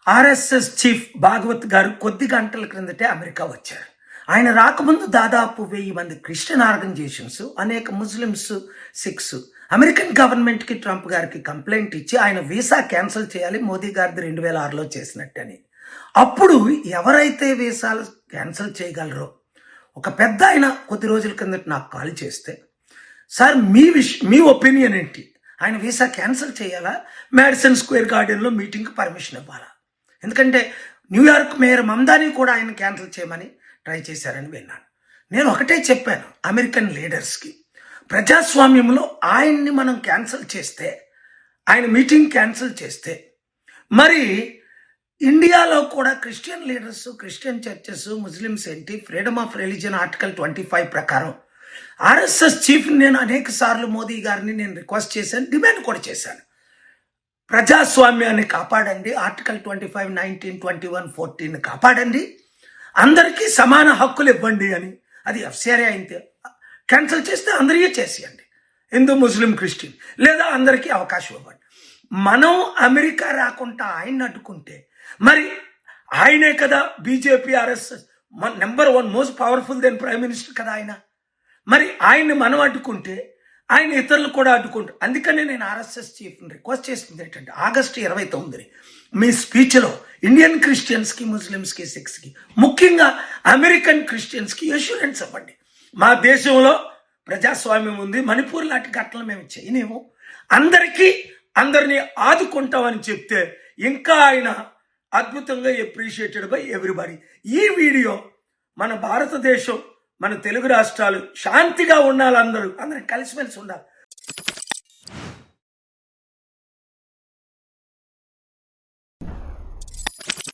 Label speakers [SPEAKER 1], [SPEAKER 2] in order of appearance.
[SPEAKER 1] RSS chief Bhagwat గారు కొద్ది గంటల క్రిందటే అమెరికా వచ్చారు. ఆయన రాకముందు దాదాపు 1000 మంది క్రిస్టియన్ ఆర్గనైజేషన్స్, అనేక ముస్లిమ్స్, సిఖ్స్ అమెరికన్ గవర్నమెంట్ కి, ట్రంప్ గారికి కంప్లైంట్ ఇచ్చి ఆయన వీసా క్యాన్సిల్ చేయాలి, మోదీ గారిది 2006లో చేసినట్టని. అప్పుడు ఎవరైతే వీసాలు క్యాన్సిల్ చేయగలరో ఒక పెద్ద ఆయన కొద్ది రోజుల కిందట నాకు కాల్ చేస్తే, సార్ మీ ఒపీనియన్ ఏంటి, ఆయన వీసా క్యాన్సిల్ చేయాలా, మ్యాడిసన్ స్క్వేర్ గార్డెన్లో మీటింగ్కి పర్మిషన్ ఇవ్వాలా? ఎందుకంటే న్యూయార్క్ మేయర్ మమ్దాని కూడా ఆయన క్యాన్సిల్ చేయమని ట్రై చేశారని విన్నాను. నేను ఒకటే చెప్పాను అమెరికన్ లీడర్స్కి, ప్రజాస్వామ్యంలో ఆయన్ని మనం క్యాన్సిల్ చేస్తే, ఆయన మీటింగ్ క్యాన్సిల్ చేస్తే, మరి ఇండియాలో కూడా Christian leaders, Christian churches, Muslims ఏంటి, ఫ్రీడమ్ ఆఫ్ రిలీజియన్ ఆర్టికల్ 25 ప్రకారం ఆర్ఎస్ఎస్ చీఫ్ నేను అనేక సార్లు మోదీ గారిని నేను రిక్వెస్ట్ చేశాను, డిమాండ్ కూడా చేశాను, ప్రజాస్వామ్యాన్ని కాపాడండి, ఆర్టికల్ 25, 19, 21, 14 కాపాడండి, అందరికీ సమాన హక్కులు ఇవ్వండి అని. అది ఎఫ్సిఆర్ఏ అయితే క్యాన్సిల్ చేస్తే అందరికీ చేసేయండి, హిందూ, ముస్లిం, క్రిస్టియన్, లేదా అందరికీ అవకాశం ఇవ్వండి. మనం అమెరికా రాకుండా ఆయన్ని అడ్డుకుంటే, మరి ఆయనే కదా BJP, RSS number 1 most powerful then prime minister కదా ఆయన. మరి ఆయన్ని మనం అడ్డుకుంటే ఆయన ఇతరులు కూడా అడ్డుకుంటారు. అందుకనే నేను ఆర్ఎస్ఎస్ చీఫ్ని రిక్వెస్ట్ చేస్తుంది ఏంటంటే, ఆగస్టు 29 మీ స్పీచ్లో ఇండియన్ క్రిస్టియన్స్కి, ముస్లిమ్స్కి, సిఖ్స్కి, ముఖ్యంగా అమెరికన్ క్రిస్టియన్స్కి అష్యూరెన్స్ ఇవ్వండి. మా దేశంలో ప్రజాస్వామ్యం ఉంది, మణిపూర్ లాంటి ఘటనలు మేము చేయలేము, అందరినీ ఆదుకుంటామని చెప్తే ఇంకా ఆయన అద్భుతంగా అప్రిషియేటెడ్ బై ఎవ్రీబడి. ఈ వీడియో మన భారతదేశం, మన తెలుగు రాష్ట్రాలు శాంతిగా ఉండాలి, అందరూ కలిసిమెలిసి ఉండాలి.